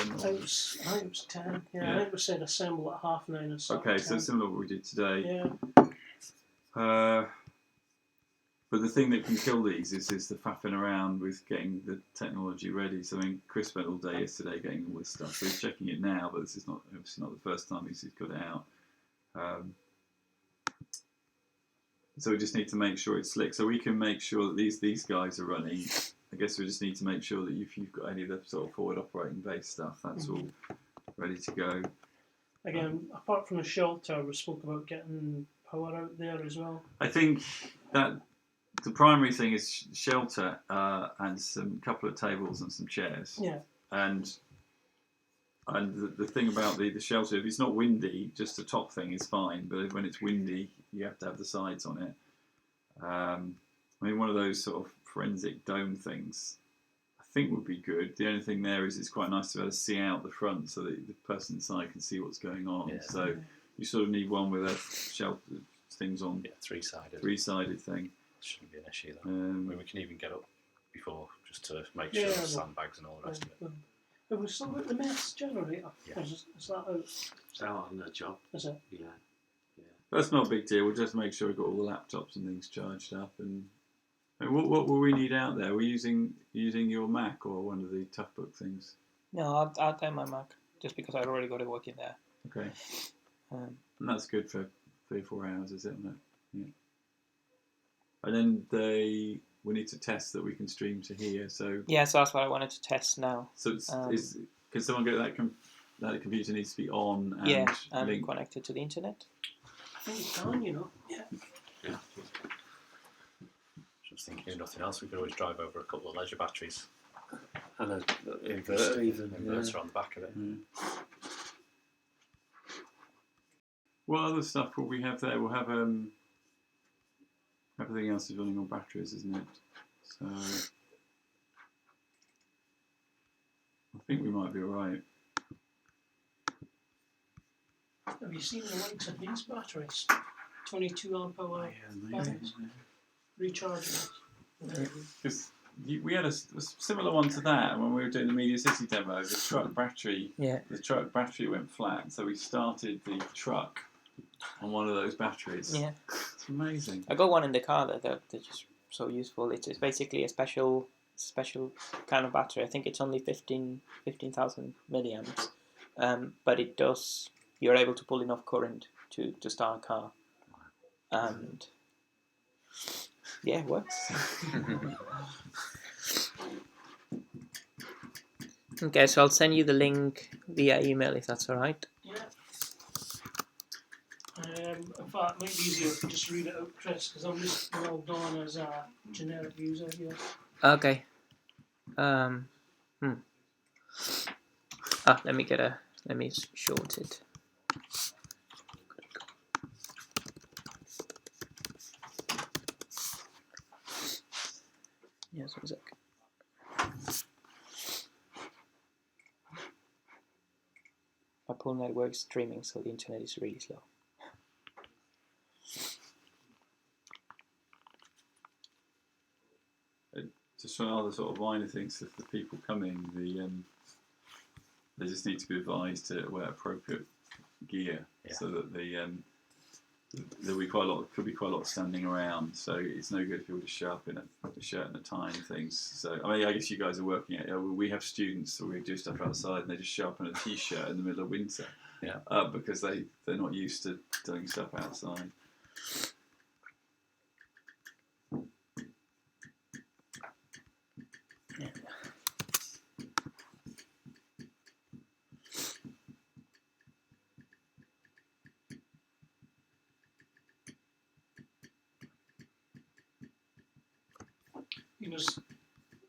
10? I think it was 10. Yeah, I think we said assemble at 9:30 and start Okay, at so 10. similar to what we did today. Yeah. But the thing that can kill these is the faffing around with getting the technology ready. So I mean, Chris spent all day yesterday getting all this stuff. So he's checking it now, but this is obviously not the first time he's got it out. So we just need to make sure it's slick. So we can make sure that these guys are running. I guess we just need to make sure that if you've got any of the sort of forward operating base stuff, that's all ready to go. Again, apart from the shelter, we spoke about getting power out there as well. I think that the primary thing is shelter and some couple of tables and some chairs. Yeah. And the thing about the shelter, if it's not windy, just the top thing is fine. But when it's windy, you have to have the sides on it. I mean, one of those sort of forensic dome things, I think would be good. The only thing there is it's quite nice to be able to see out the front so that the person inside can see what's going on. Yeah. So you sort of need one with a shelter things on. Yeah, three-sided thing. Shouldn't be an issue though. I mean, we can even get up before just to make sure sandbags and all the rest of it. Have we still got the mess generator? Yeah. Is that out? It's out on the job. Is it? Yeah. That's not a big deal. We'll just make sure we've got all the laptops and things charged up. And what will we need out there? We're using your Mac or one of the Toughbook things? No, I'll take my Mac just because I've already got it working there. Okay. And that's good for 3 or 4 hours, is it? Yeah. And then we need to test that we can stream to here. So so that's what I wanted to test now. So can someone get that computer needs to be on and link connected to the internet? I think you can, Yeah. Just thinking of nothing else, we could always drive over a couple of leisure batteries. And an inverter even. Inverter on the back of it. What other stuff will we have there? We'll have everything else is running on batteries, isn't it? So I think we might be alright. Have you seen the likes of these batteries? 22 amp hour batteries. Rechargeable. Because we had a similar one to that when we were doing the Media City demo. The truck battery went flat, so we started the truck on one of those batteries. Yeah. It's amazing. I got one in the car they're just so useful. It's basically a special kind of battery. I think it's only 15,000 milliamps, but it does. You're able to pull enough current to start a car, and it works. Okay, so I'll send you the link via email if that's all right. Yeah. In fact, it might be easier if you just read it out, Chris, because I'm just logged on as a generic user here. Okay. Let me short it. Yes, 1 sec. My pool network is streaming, so the internet is really slow. Just one other sort of minor things, if the people come in, they just need to be advised to wear appropriate gear, so that there'll be could be quite a lot of standing around. So it's no good if people just show up in a shirt and a tie and things. So I mean, I guess you guys are working at. We have students, so we do stuff outside, and they just show up in a t-shirt in the middle of winter, because they're not used to doing stuff outside.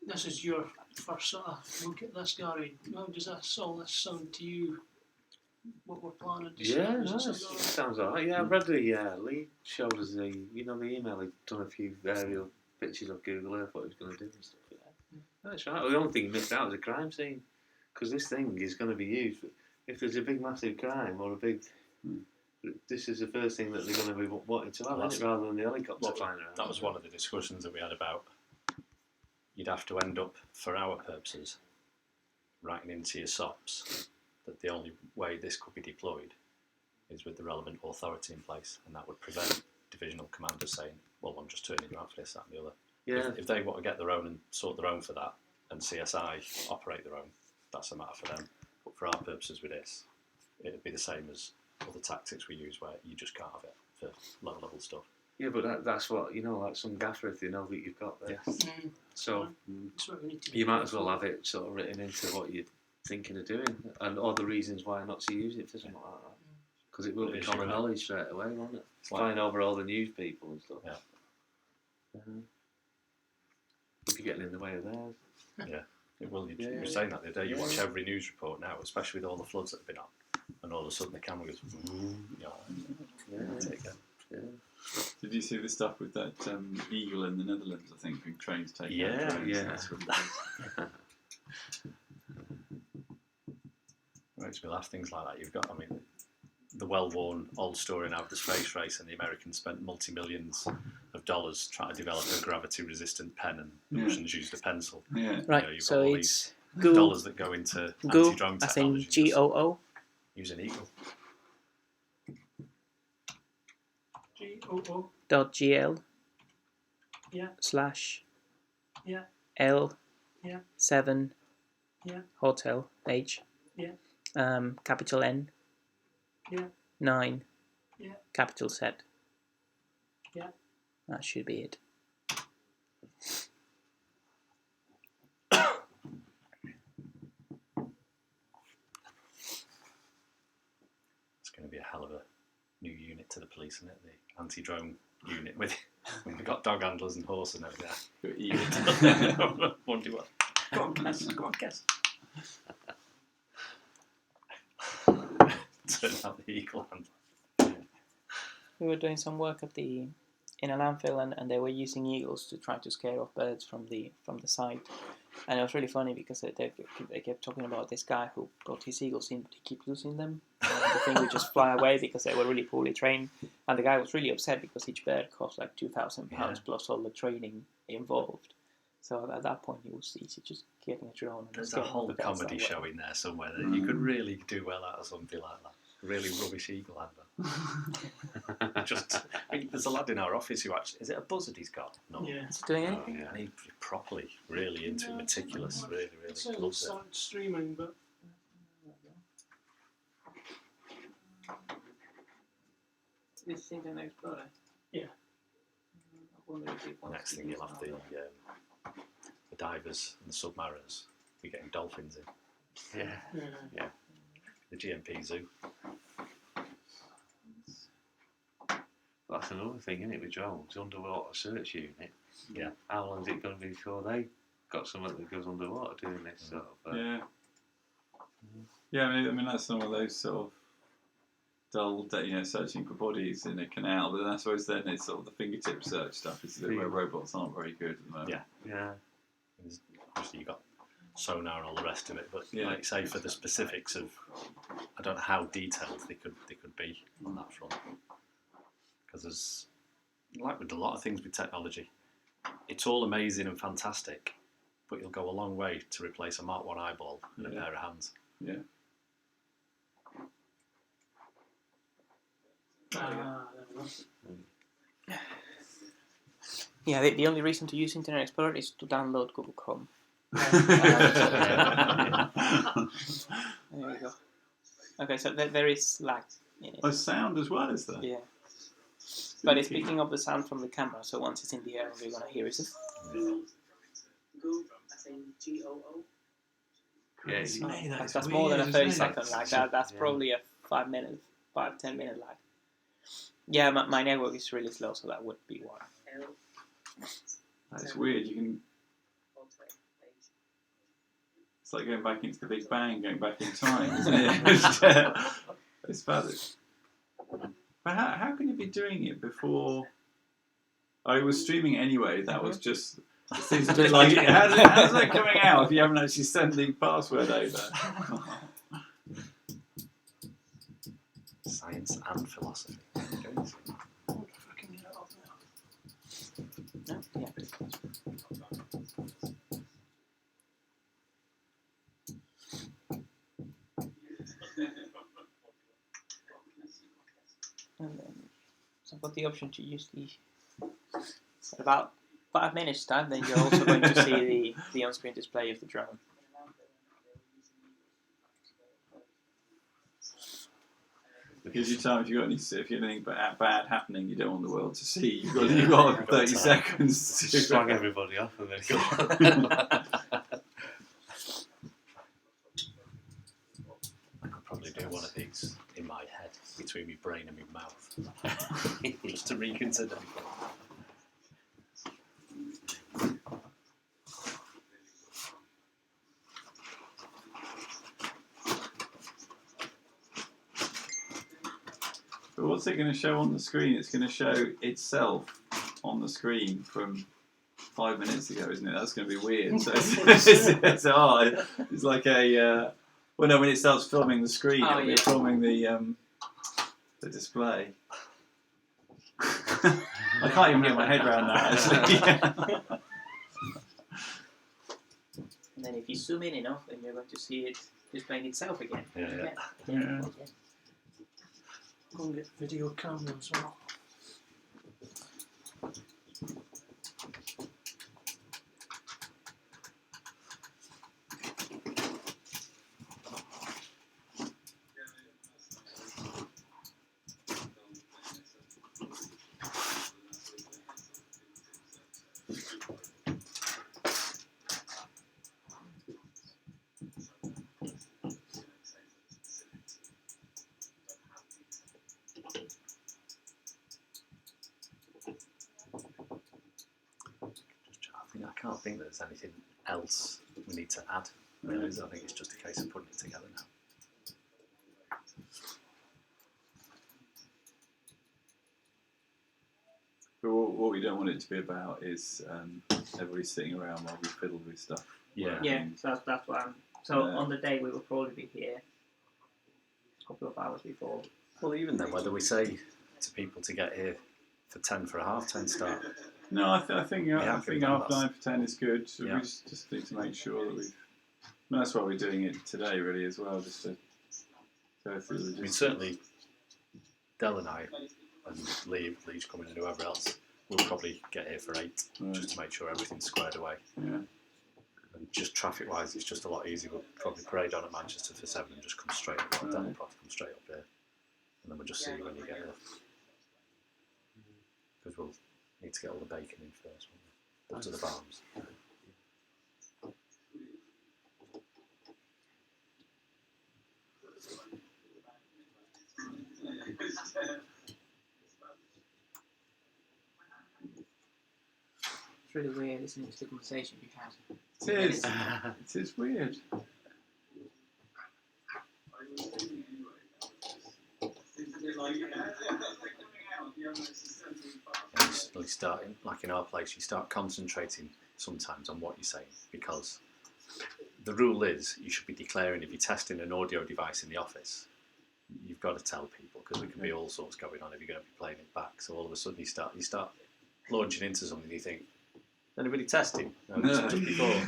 This is your first sort of look at this, Gary. How does all this sound to you? What we're planning to it sounds alright. Yeah, I've read the Lee showed us the email. He'd done a few aerial pictures of Google Earth, what he was going to do and stuff like that. That's right. The only thing he missed out was a crime scene, because this thing is going to be used if there's a big massive crime or a big. This is the first thing that they're going to be wanting to have, rather than the helicopter flying around. That was one of the discussions that we had about. You'd have to end up, for our purposes, writing into your SOPs that the only way this could be deployed is with the relevant authority in place, and that would prevent divisional commanders saying, well, I'm just turning you out for this, that and the other. Yeah. If they want to get their own and sort their own for that, and CSI operate their own, that's a matter for them. But for our purposes with this, it would be the same as other tactics we use where you just can't have it for low level stuff. Yeah, but that's what, like some gaffer, if they know that you've got there. Yeah. So That's what we need to you be might as well careful. have it sort of written into what you're thinking of doing, and all the reasons why not to use it for something like that. Because it will It be is, common you're right. knowledge straight away, won't it? It's like- Flying over all the news people and stuff. Yeah. We'll be getting in the way of theirs. Yeah, it will. You Yeah. were saying that the other day. You Yeah. watch every news report now, especially with all the floods that have been on, and all of a sudden the camera goes, take it. Yeah. Did you see the stuff with that eagle in the Netherlands? I think being trained to take out Yeah, drones. yeah. That's really good. It makes me laugh. Things like that. You've got, I mean, the well-worn old story now of the space race, and the Americans spent multi-millions of dollars trying to develop a gravity-resistant pen, and the Yeah. Russians used a pencil. Yeah. Right, you've got so all it's Dollars that go into Go, anti-drone as in technology. just GOO. Use an eagle. GOO. .gl Yeah. slash Yeah. L Yeah. 7 Yeah. Hotel H Yeah. Capital N Yeah. 9 Yeah. capital Z. Yeah. That should be it. It's going to be a hell of a new unit to the police, isn't it? The anti-drone unit with we've got dog handlers and horses and everything. Your eagle. Wonder what. Go on, Cass. Go on, Cass. Turn out the eagle handler. We were doing some work at in a landfill, and they were using eagles to try to scare off birds from the site. And it was really funny because they kept talking about this guy who got his eagles in, but he kept losing them. And the thing would just fly away because they were really poorly trained. And the guy was really upset because each bird cost like £2,000 Yeah. plus all the training involved. So at that point, it was easy just getting a drone. And There's a scaring off whole the birds comedy that way. show in there somewhere that you could really do well out of something like that. Really rubbish eagle handler. Just, I mean, there's a lad in our office who actually, is it a buzzard he's got? No. Yeah. Is it doing Oh, anything? yeah. And he's properly, really into it, meticulous, really, It says loves it's it. started streaming, but This is Internet Explorer. Yeah. Next thing you'll have the divers and the submariners. We're getting dolphins in. Yeah. The GMP zoo. That's another thing, isn't it, with drones? Underwater search unit. Yeah. How long is it going to be before they got something that goes underwater doing this sort of... Yeah. Yeah, I mean that's some of those sort of dull, searching for bodies in a canal. But I suppose then it's sort of the fingertip search stuff, is it, where robots aren't very good at the moment. Yeah. Yeah. Obviously you've got sonar and all the rest of it, but Yeah. like you say, for the specifics of, I don't know how detailed they could be on that front. Because there's, like with a lot of things with technology, it's all amazing and fantastic, but you'll go a long way to replace a Mark 1 eyeball and a pair of hands. Yeah. Yeah, the only reason to use Internet Explorer is to download Google Chrome. There we go. Okay, so there is lag in it. Oh, sound as well, is there? Yeah. But it's picking up the sound from the camera, so once it's in the air, we're going to hear it. Yeah, That's more than a 30-second it? lag. That's Yeah. probably a 5-10 minute lag. Yeah, my network is really slow, so that would be why. That's weird. You can. It's like going back into the Big Bang, going back in time, isn't it? It's bad. But how can you be doing it before? I was streaming anyway. That was just. It seems a bit like how's that coming out if you haven't actually sent the password over? Science and philosophy. No? Yeah. got the option to use the in about 5 minutes time, then you're also going to see the on-screen display of the drone. It gives you time if you got anything bad happening, you don't want the world to see. You've got 30 seconds to Slag everybody off and then go. I could probably do one of these in my head, between my brain and my mouth, just to reconsider before. But what's it going to show on the screen? It's going to show itself on the screen from 5 minutes ago, isn't it? That's going to be weird. So it's hard. It's like a well, no, when it starts filming the screen, it'll be filming the display. I can't even get my head around that, actually. And then if you zoom in enough, then you're going to see it displaying itself again. Yeah. Go and get video camera as well. I can't think that there's anything else we need to add. Really, I think it's just a case of putting it together now. But what we don't want it to be about is everybody sitting around while we fiddle with stuff. Yeah. Yeah, so that's what I'm... So on the day we will probably be here a couple of hours before. Well, even then, whether we say to people to get here for 10 for a half-10 start. No, I think half 9 for 10 is good. So Yeah. we just need to make sure that we've... And that's why we're doing it today, really, as well, just to go through the... I mean, certainly, Del and I, and Lee's coming and whoever else, we'll probably get here for 8, just to make sure everything's squared away. Yeah. And just traffic-wise, it's just a lot easier. We'll probably parade on at Manchester for 7 and just come straight up. Del will probably come straight up here. And then we'll just see when you get here. Because we'll need to get all the bacon in first, won't we? Up to the farms. It's really weird, isn't it, the conversation we had? It is. It is weird. You start, like in our place, you start concentrating sometimes on what you're saying, because the rule is you should be declaring if you're testing an audio device in the office, you've got to tell people, because there can be all sorts going on if you're going to be playing it back. So all of a sudden you start launching into something, you think, is anybody testing? No, just before.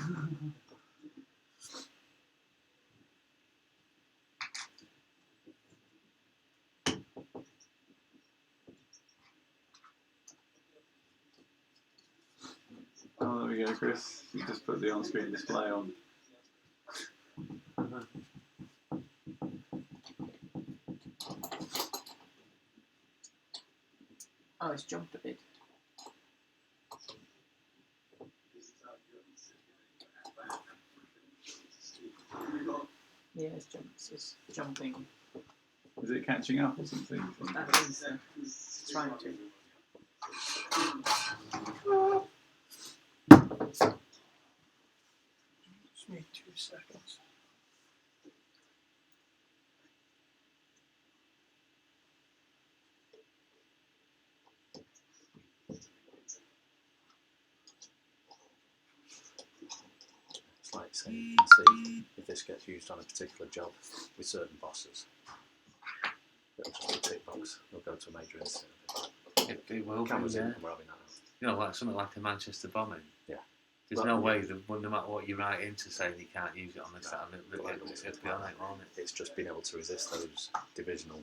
Oh, there we go, Chris. You just put the on-screen display on. Oh, it's jumped a bit. Yeah, it's jumping. Is it catching up or something? You think? I think so. It's trying to. Just need 2 seconds. It's like saying, you can see if this gets used on a particular job with certain bosses. It'll just be a tick box. They'll go to a major incident. It will Cameras be, in, yeah. and we're having that. You know, like something like the Manchester bombing. Yeah. There's Well, no way that no matter what you write into saying you can't use it on this, No. it'll be on it, won't it? It's just being able to resist those divisional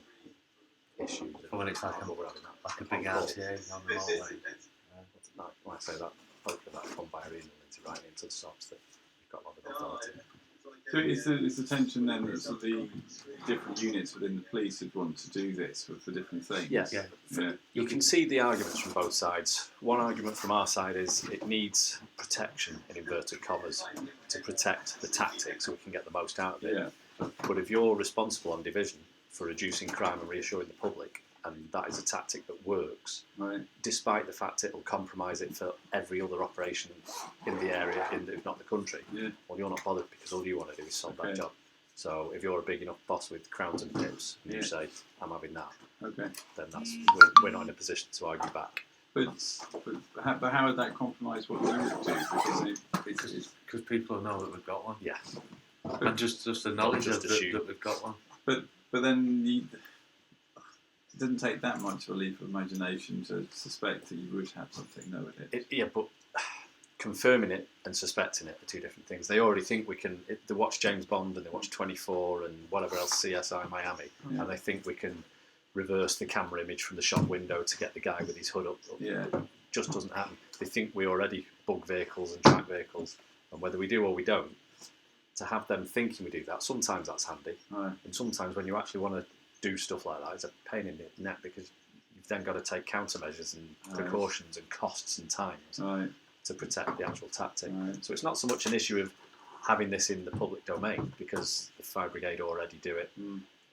issues. But when it's like But we're having that a big on call. RTA on the motorway. Like I say, that hopefully that come via email into writing into the SOPs that you've got a lot of authority. So it's the tension then that sort of the different units within the police would want to do this for different things. Yes. Yeah. You can see the arguments from both sides. One argument from our side is it needs protection, in inverted commas, to protect the tactics so we can get the most out of it. Yeah. But if you're responsible on division for reducing crime and reassuring the public, and that is a tactic that works, Right. despite the fact it will compromise it for every other operation in the area, if not the country, Yeah. well, you're not bothered because all you want to do is solve that job. So if you're a big enough boss with crowns and pips, and you say, I'm having that, Okay. then we're not in a position to argue back. But how would that compromise what you would do? Because people know that we've got one. Yeah. And just the knowledge just of assume. that we've got one. But then it doesn't take that much of a leap of imagination to suspect that you would have something, no, would it? Yeah, but confirming it and suspecting it are two different things. They already think we can. They watch James Bond and they watch 24 and whatever else, CSI Miami, and they think we can reverse the camera image from the shop window to get the guy with his hood up. Yeah. It just doesn't happen. They think we already bug vehicles and track vehicles, and whether we do or we don't, to have them thinking we do that, sometimes that's handy, Right. and sometimes when you actually want to do stuff like that, it's a pain in the neck because you've then got to take countermeasures and precautions and costs and times to protect the actual tactic. Right. So it's not so much an issue of having this in the public domain because the fire brigade already do it.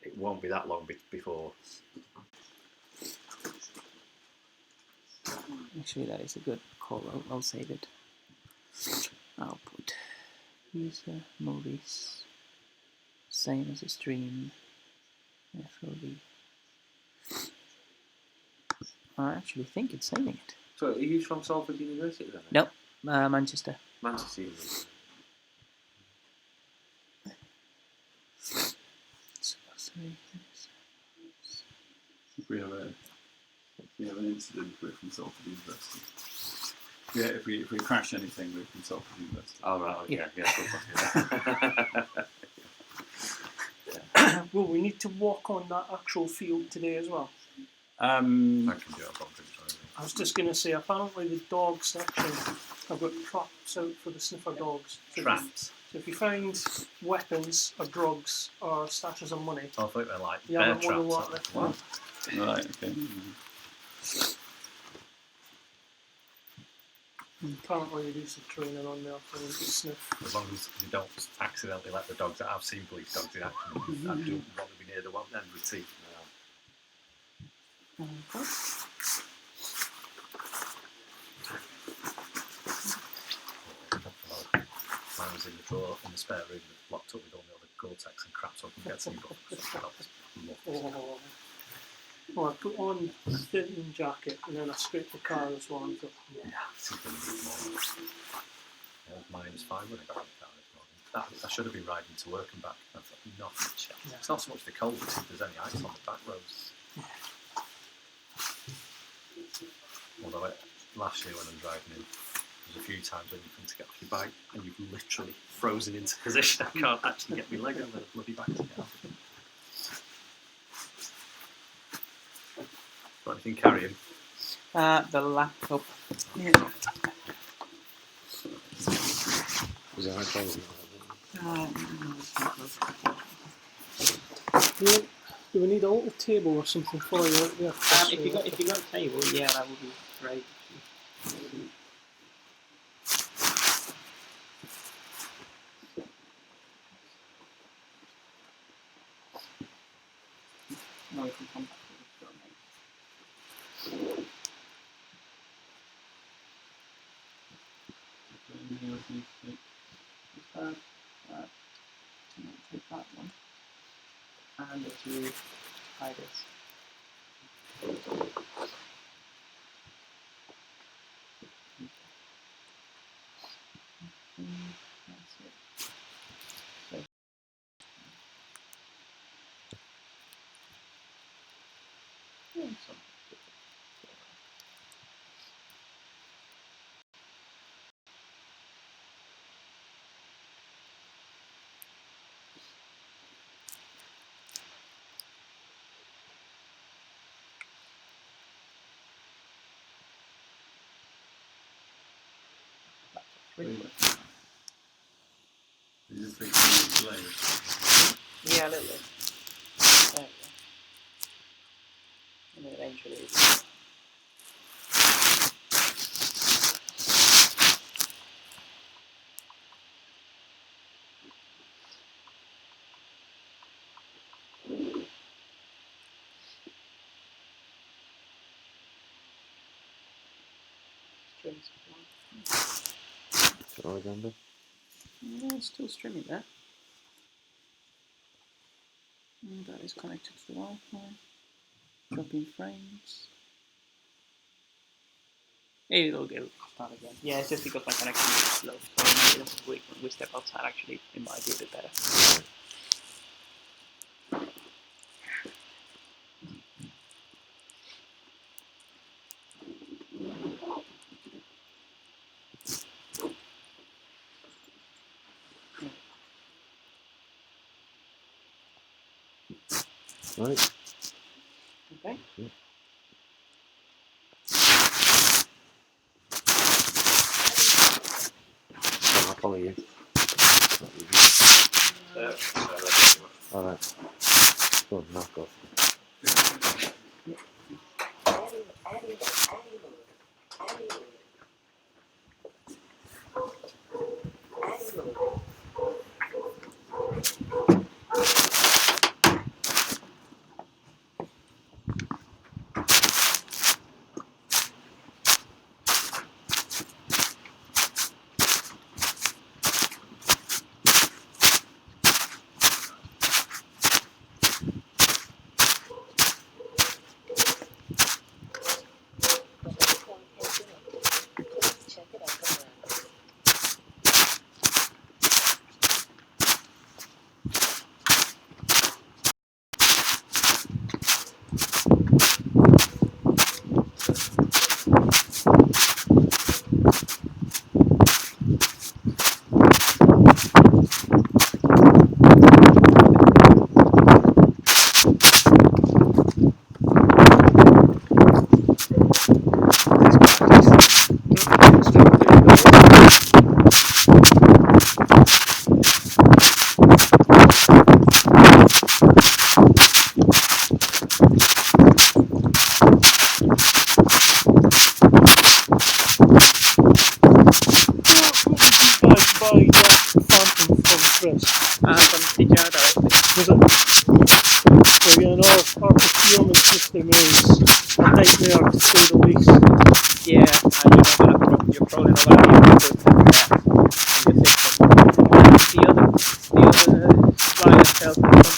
It won't be that long before. Actually, that is a good call. I'll save it. I'll put user movies, same as a stream. FOV. I actually think it's saving it. So, are you from Salford University then? Nope, Manchester. Manchester University. If we have an incident, we're from Salford University. Yeah, if we crash anything, we're from Salford University. Oh right, okay. Yeah. Will we need to walk on that actual field today as well? I can do it. I was just going to say, apparently the dog section have got traps out for the sniffer dogs. So Traps. So if you find weapons or drugs or stashes of money, I think they're like you bear have them on the traps. water. Right. Okay. Apparently they do some training on there for them to sniff. As long as you don't accidentally let the dogs out. I've seen police dogs in action. I don't want to be near the one end with teeth. Okay. Mine was in the drawer in the spare room, locked up with all the other Gore-Tex and crap, so I can get some. Well, I put on a thin jacket and then I scraped the car as well. So, Mine was fine when I got in the car this morning. I should have been riding to work and back. I thought, not much. It's not so much the cold, it's if there's any ice on the back roads. Although last year when I'm driving in, there's a few times when you come to get off your bike and you've literally frozen into position. I can't actually get my leg over the bloody back to get off. Got anything carrying? The laptop. Yeah. Was that okay? do we need a little table or something for you out there? If you got a table, yeah, that would be great. No, we can come back to take that one. And if you try this. That's it. So, Really good. You just think it's late. Yeah, a little bit. There we go. And then eventually. Strings. Shall I remember? Yeah, it's still streaming there. And that is connected to the Wi-Fi. Dropping frames. It'll start again. Yeah, it's just because my connection is slow. So maybe when we step outside, actually, it might be a bit better. Right. Okay. Yeah. I'll follow you. Alright. Go on, now go. From the jar directly. So our procurement system is a nightmare to say the least. Yeah, and you're probably not going to be able to put in the system. The other supplier sales company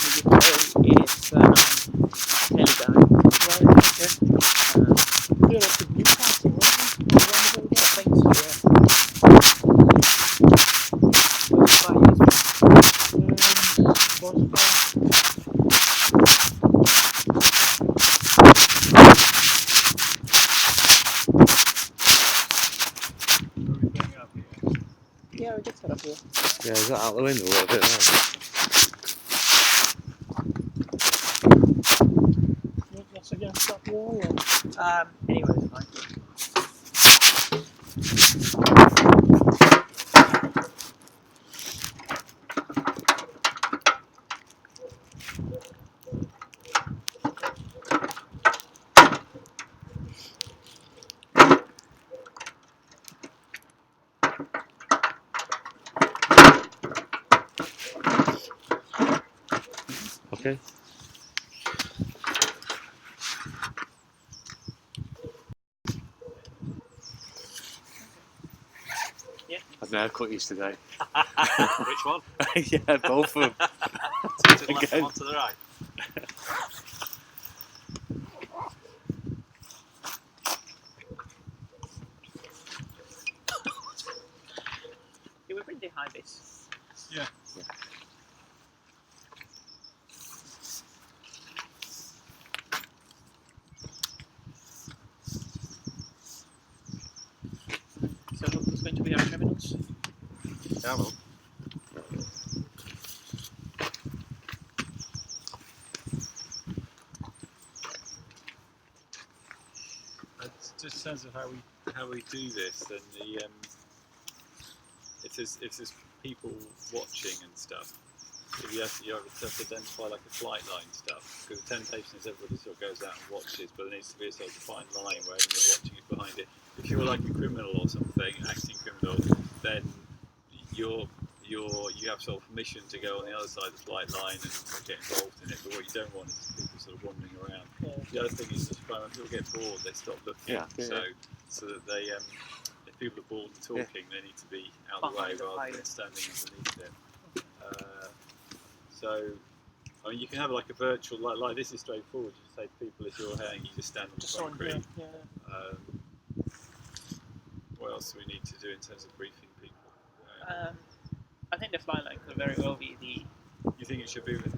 is Teledyne. Right, Okay. they're up in Newcastle, aren't they? I think so, yeah. Those yeah, we get set up here. Yeah, is that out the window a little bit now? That's against that wall. Or? Anyway, it's fine. Okay. Yeah. I've never cut these today. Which one? Yeah, both of them. To the left, one to the right. Can we bring the high base? Yeah. So who's going to be our terminals? Hello. Just in terms of how we do this, then if there's people watching and stuff, if you have to identify like a flight line stuff, because the temptation is everybody sort of goes out and watches, but there needs to be a sort of defined line where everyone watching is behind it. If you're like a criminal or something, acting criminal, then you have sort of permission to go on the other side of the flight line and get involved in it. But what you don't want is people sort of wandering around. Yeah. The other thing is just when people get bored, they stop looking. Yeah. So that they, if people are bored and talking, they need to be out of the way Behind the rather fire. than standing underneath it. So, I mean, you can have like a virtual, like this is straightforward. You just say to people, if you're here, you just stand on the Just on concrete. here. Yeah. What else do we need to do in terms of briefing people? I think the flight line could very well be the. You think it should be with?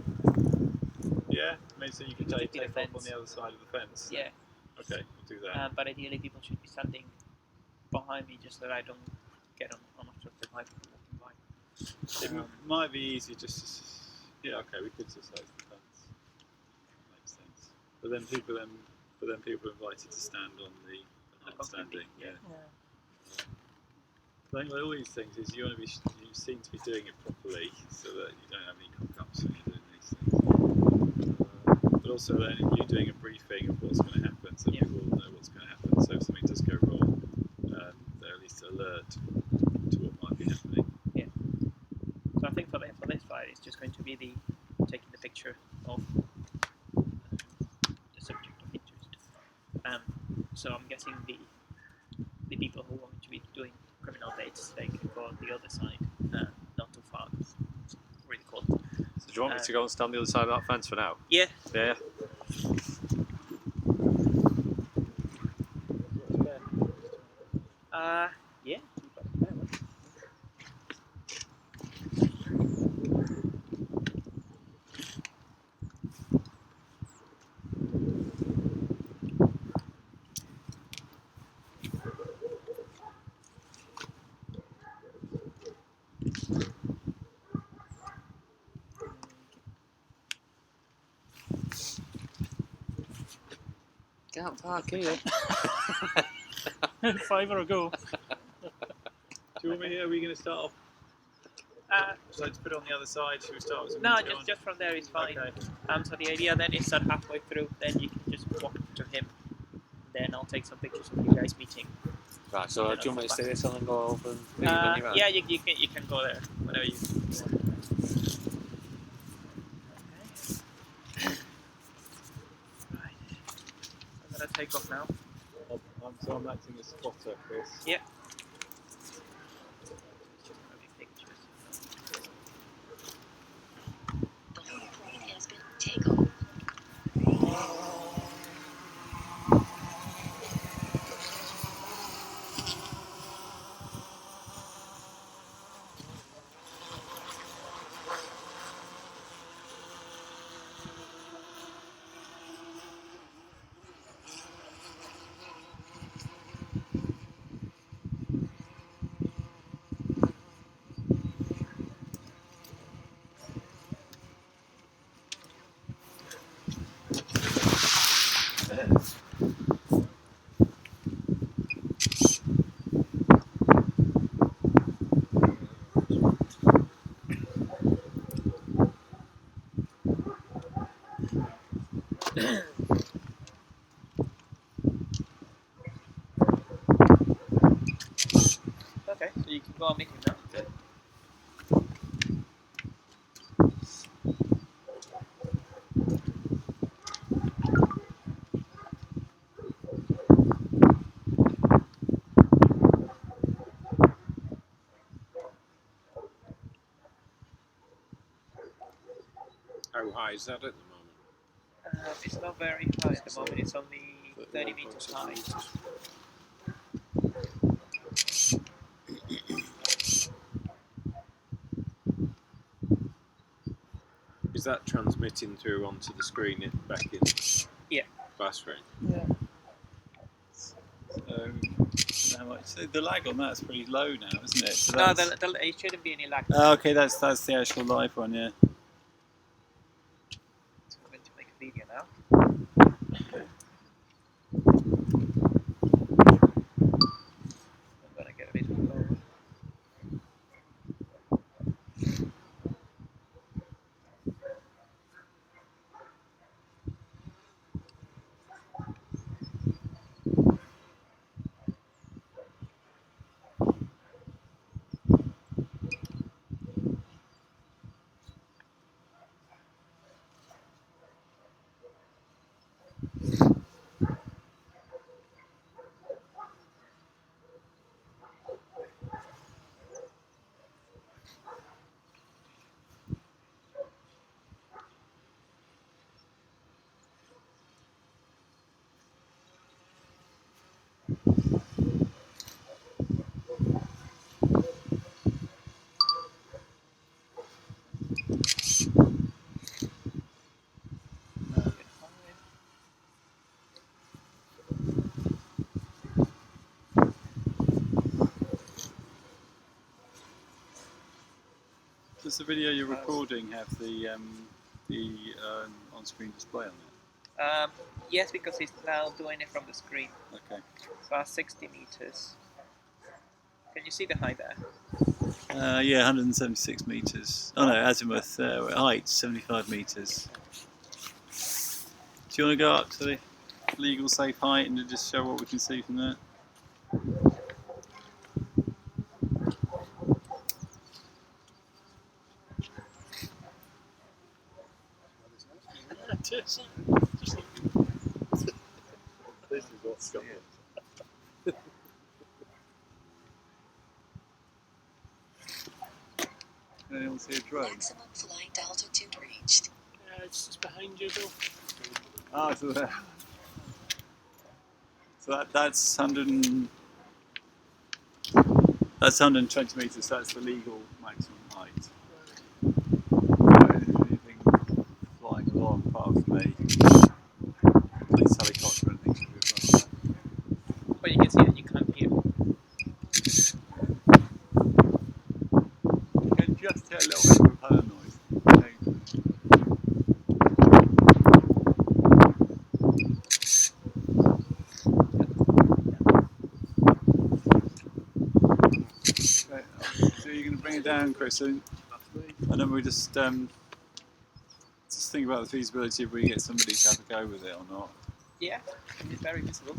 Yeah, I mean, so you can take the off on fence. the other side of the fence. Yeah. Okay, we'll do that. But ideally, people should be standing behind me, just so that I don't get on after the people walking by. It might be easy just to. Yeah, okay, we could just say it's the fence. That makes sense. But then people are invited to stand on the not standing. Yeah. I think with all these things is you seem to be doing it properly, so that you don't have any cock-ups when you're doing these things. But also then you're doing a briefing of what's going to happen, so people will know what's going to happen. So if something does go wrong, they're at least alert to what might be happening. Yeah. So I think for this slide, it's just going to be the taking the picture of the subject of interest. So I'm guessing the people who want to be doing criminal dates, they can go on the other side, not too far. It's really cold. So do you want me to go and stand on the other side of that fence for now? Yeah. Yeah. Yeah. Can't park here. $5 a go. Do you want me? Are we going to start off? So let's put it on the other side. Should we start with No, just from there is fine. Okay. So the idea then is that halfway through, then you can just walk to him. Then I'll take some pictures of you guys meeting. Right, so do you want me to stay this on and go over and leave when you're out? Yeah, you can go there whenever you want. Right. I'm gonna take off now. I'm acting as spotter, Chris. Yeah. Okay, so you can go and meet him now. How high is that at the moment? It's not very high at the moment, it's only 30 meters high. Is that transmitting through onto the screen back in classroom? Yeah. So the lag on that's pretty low now, isn't it? So No, that's- it shouldn't be any lag. okay, that's the actual live one, yeah. So I'm going to make a video now. I'm going to get a bit lower. Does the video you're recording have the on-screen display on it? Yes, because it's now doing it from the screen. Okay. So 60 meters. Can you see the height there? Yeah, 176 metres. Oh no, azimuth height 75 metres. Do you want to go up to the legal safe height and just show what we can see from there? This is what's going on. Can anyone see a drone? Maximum flight altitude reached. It's just behind you, Bill. Ah, so there. So that's 120 metres. That's the legal maximum height. Anything flying along apart from a police helicopter and things should be above that. But you can see that you can't hear. You can just hear a little bit of propeller noise. Okay, so you're going to bring it down, Chris, and then we just think about the feasibility if we get somebody to have a go with it or not. Yeah, it's very visible.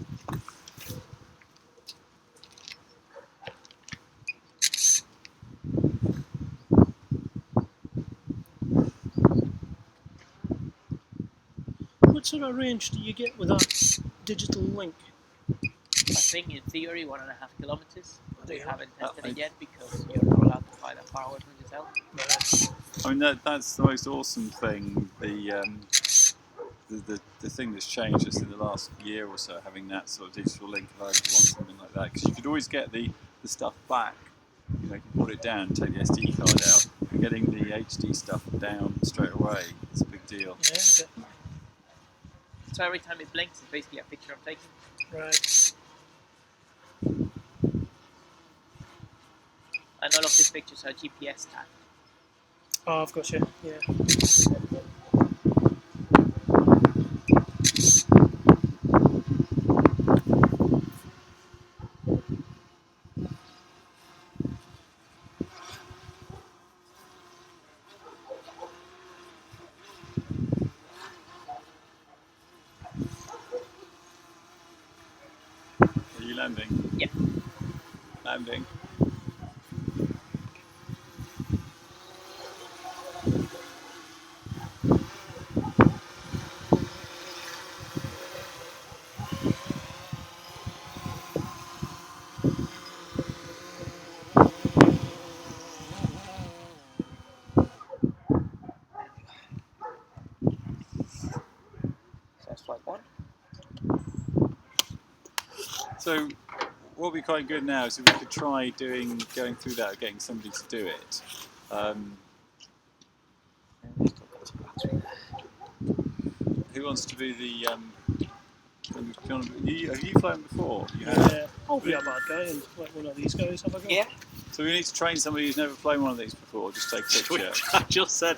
What sort of range do you get with that digital link? I think in theory 1.5 kilometers. We Yeah. haven't tested it yet because you're not allowed to fly that far away from yourself. I mean, that's the most awesome thing. The thing that's changed just in the last year or so, having that sort of digital link available on something like that, because you could always get the stuff back. You know, you can put it down, take the SD card out, and getting the HD stuff down straight away is a big deal. Yeah, okay. So every time it blinks, it's basically a picture I'm taking. Right. And all of these pictures are GPS tagged. Oh, I've got you. Yeah. Are you landing? Yeah. Landing. So that's flight 1. So what would be quite good now is if we could try going through that, getting somebody to do it. Who wants to be the? Have you flown before? You have. Yeah. I'll be a bad guy and let one of these guys have a go. Yeah. So we need to train somebody who's never flown one of these before. Just take a picture. I just said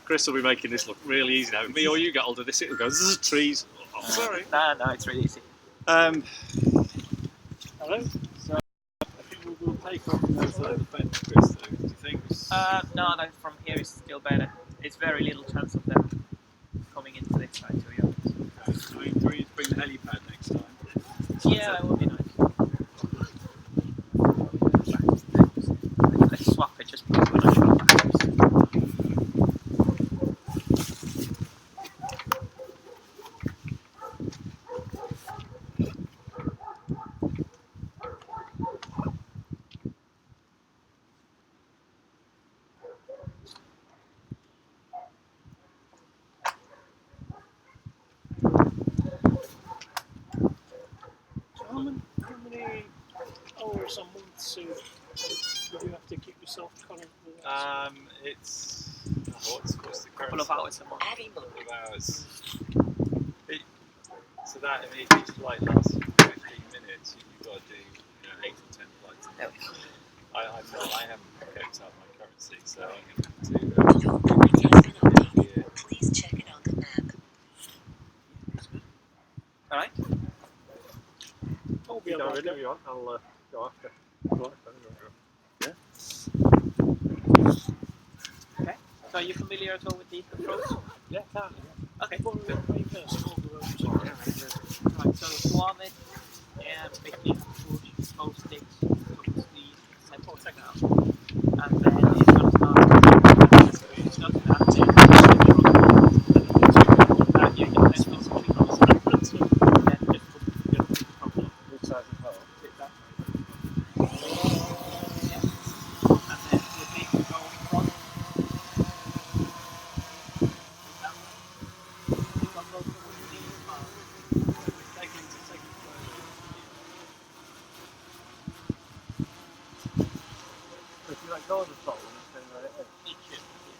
Chris will be making this look really easy now. Me or you get hold of this, it'll go, this is trees. Oh, sorry. No, it's really easy. Hello? So I think we'll take off from the side of the fence, Chris. Though. Do you think? No, that from here is still better. It's very little chance of them coming into this side, to be honest. Do we need to bring the helipad next time? Yeah, that would be nice. Let's swap it just because we're not sure about this. So how many hours a month would you have to keep yourself current with that? It's what's the A couple of hours a month. Adding couple of hours. mode. So that if each flight lasts 15 minutes, you've got to do 8 or 10 flights. I feel I haven't kept up my currency, so I'm going to Your currency has been updated. Please check it on the map. Alright. I'll be you able go to in if you want. I'll go after. Okay. So are you familiar at all with the controls? Yeah, can't. Okay. Before we went right there, so we'll go around. Right, so to arm it, basically you have to push both sticks towards the center now. And then it's going to start. It does that, then you can press this control, and then just put the control. Which side as well? Sit that way. Yeah. And then with this going front, that way. You can go towards the palm. Second to second. If you like go on the top one and turn right in. It should, yeah.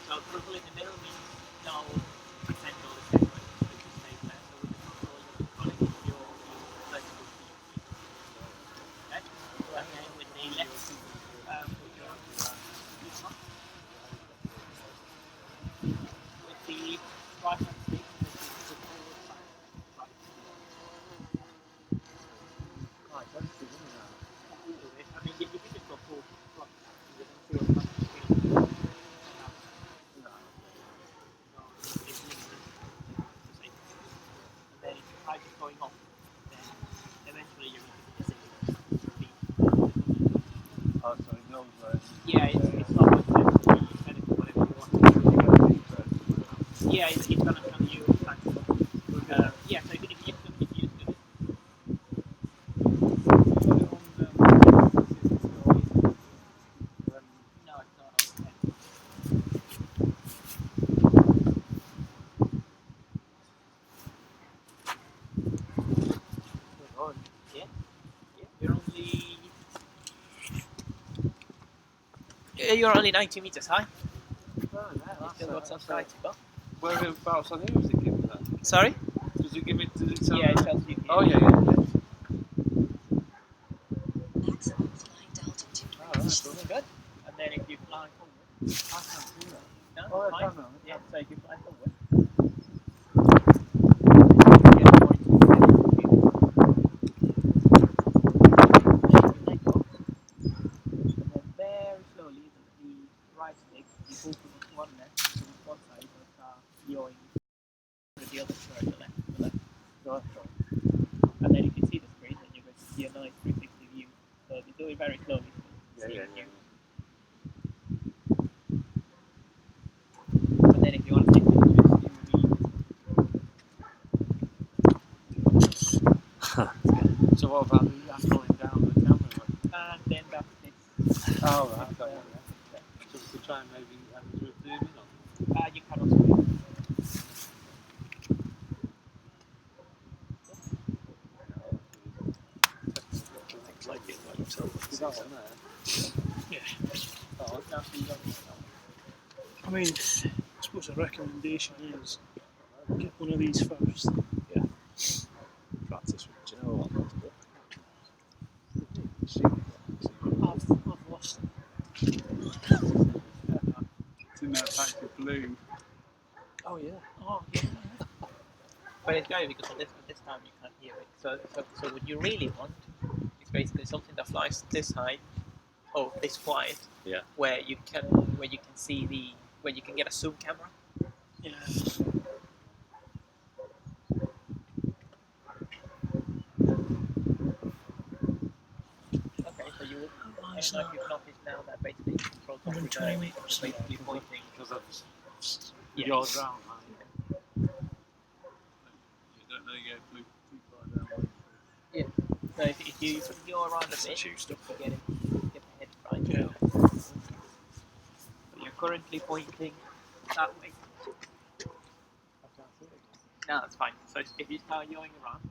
So purple in the middle means no pretend all the same way. It just stays there. So with the control you're controlling your flexible speed. Okay? And then with the left, with your this one. With the right hand stick, the forward side. Right. Quite tempting, isn't it? I mean, you can just go full front. You don't feel much speed. No. So it's limited to say. And then if you try just going off, then eventually you're going to get the speed. Oh, so it knows where Yeah, it's not much sense. You set it to whatever you want. Yeah, it's going to tell you exactly what. Yeah, so if you just get used to it. No, it's not on 10. Yeah, you're only 90 meters high. Still got some height to go. Whereabouts on here is it giving that? Sorry? Does it give it? Does it tell Yeah, it me? tells you. Oh yeah. Maximum flight altitude reached. Good. And then if you fly forward. I can't see that. No, Oh, I fine. can now. Yeah, so if you fly forward. You get more into the center of the view. Then you let go. And then very slowly, the right stick, you pull towards one left, towards one side, but yawing to the other side, the left. And then you can see the screen, and you're going to see a nice 360 view. So if you do it very slowly, Yeah. and then if you want to take pictures, So what about the angling down the camera? and then that's this. Oh right. Okay. So we could try and maybe do a zoom in on. You can also do Looks like it might tell. Is that one there? Yeah. That one. now, so you don't I mean, I suppose a recommendation is get one of these first. Practice with. Do you know what? I've lost it. It's in that pack of blue. Oh yeah. Oh, yeah. But it's great because this time you can't hear it. So what you really want is basically something that flies this high, or this wide, Yeah. where you can see where you can get a zoom camera. Yeah. Okay, so you will. I don't know if you've noticed now that basically the controls are 120 meters. basically pointing. Because of Yeah. your ground, right? You don't know you go blue too far down. So if you go around a bit, you get the head right. Yeah. So you're currently pointing that way. No, that's fine. So if you start yawing around,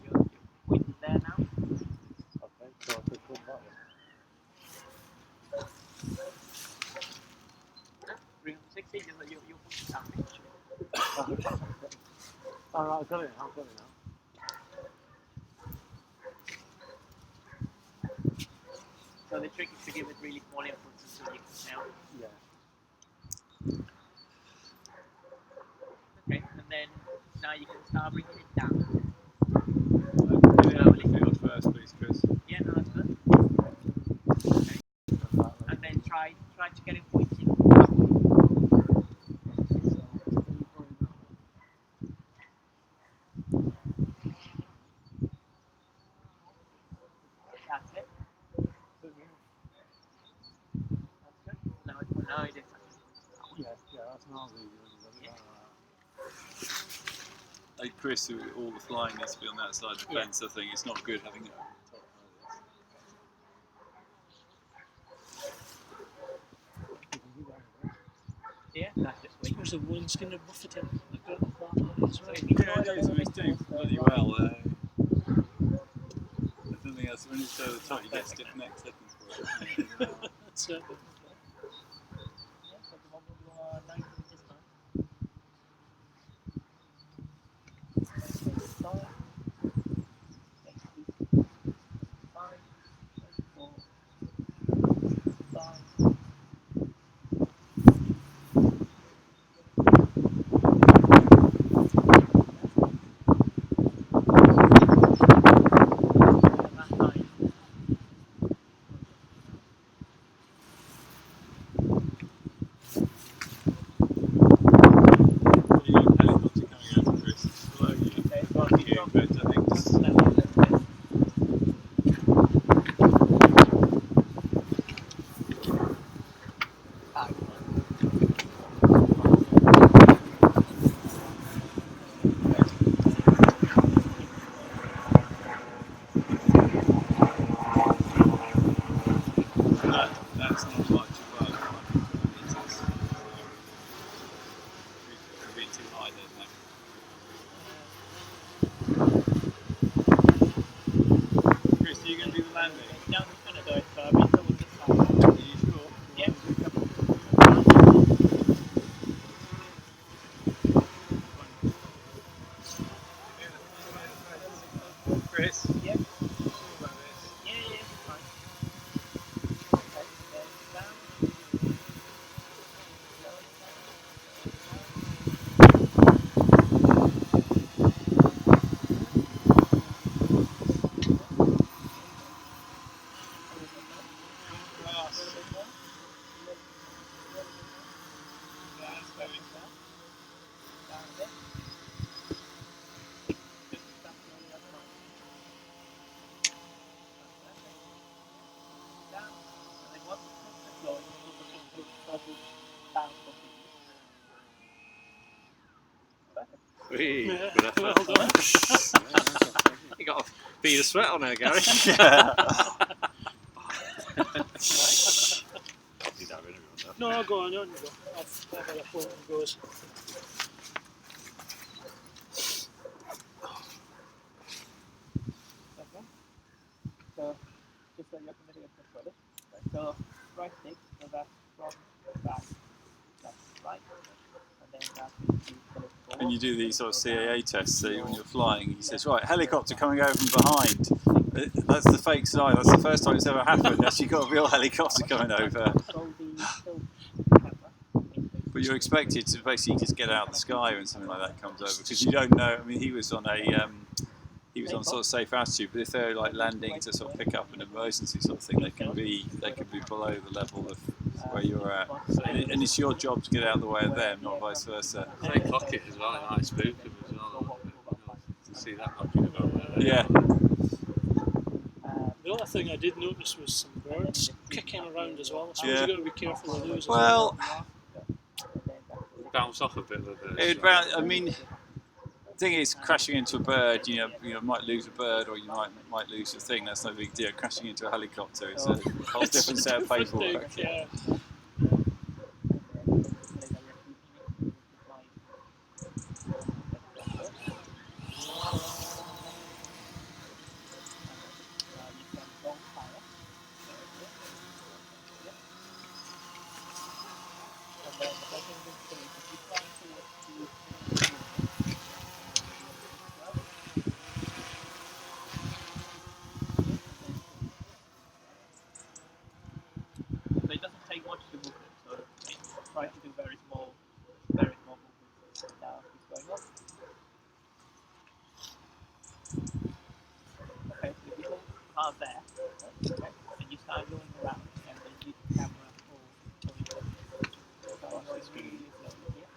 you're pointing there now. Okay, so I could come that way. 360, you're pointing that way. Alright, I've got it now. So the trick is to give it really small inputs so you can tell. Yeah. Okay, and then now you can start bringing it down. Slowly. Field first, please, Chris. Yeah, no, that's good. Okay. And then try to get it pointing up. That's it. That's good. Now it is. Yeah, that's an Aussie. Yeah. Like Chris, all the flying needs to be on that side of the Yeah. fence. I think it's not good having it over the top Yeah, that's just I wait. suppose the wind's going to buffet it. Like that, as well. Yeah, it is. It's doing bloody well. I don't think that's when it's over the top you get stiff necks looking for it. That's it. Yeah, so the moment you are 90 meters now. Five, 5. You got a helicopter coming over, Chris. It's below you. Above you, but I think just that's not much above 100 meters. So it could be too high then. Chris, are you going to do the landing? No, we're going to do it, so I'll be told this time. Are you sure? Yeah. Chris? Yeah. Sure about this? Yeah, fine. Okay, then down. Grass. That's very Sweet. Yeah, Good effort. well done. You got a bead of sweat on there, Gary. Did that really well, No, go on, you go. I've had a point and goes. So, just so you're familiar with the product. So, right stick, so that's from back, that's right, and then that's the forward. And you do these sort of CAA tests, so when you're flying, he says, right, helicopter coming over from behind. That's the fake side, that's the first time it's ever happened. Actually got a real helicopter coming over. So the tilt camera. But you're expected to basically just get out of the sky when something like that comes over, because you don't know. I mean, he was on sort of safe altitude, but if they're like landing to sort of pick up an emergency sort of thing, they can be below the level of where you're at, and it's your job to get out of the way of them, not vice versa. They clock it as well, it might spook them as well. To see that knocking about. Yeah. The other thing I did notice was some birds kicking around as well. So Yeah. you've got to be careful of those. as Well, Bounce off a bit with the. I mean, the thing is, crashing into a bird, you might lose a bird, or you might lose your thing. That's no big deal. Crashing into a helicopter is a whole different set of paperwork. Yeah. very small movements now is going on. Okay, so if you hold the car there, okay, and you start going around, and then use the camera for your so on the screen really slowly here.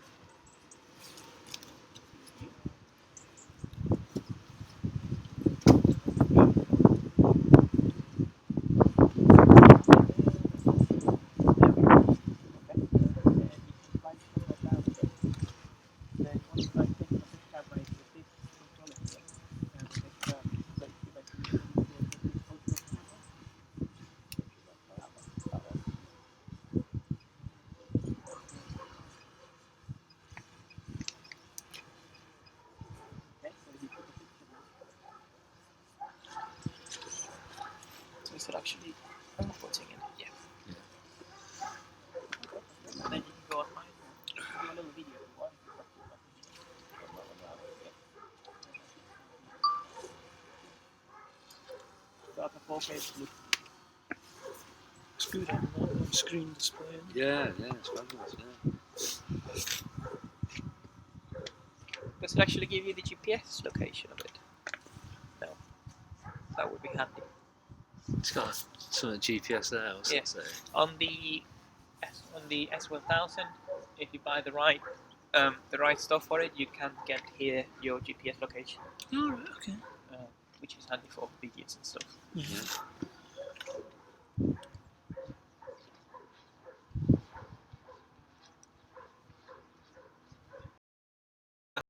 So we should actually putting it, yeah. And then you can go online and do a little video if you want. So up a 4K look. It's good having that on screen display. Yeah, it's fabulous. Yeah. Does it actually give you the GPS location of it? No. That would be handy. It's got some GPS there. What's Yeah. it say? On the S1000, if you buy the right stuff for it, you can get here your GPS location, Oh, right, okay. which is handy for videos and stuff. Yeah.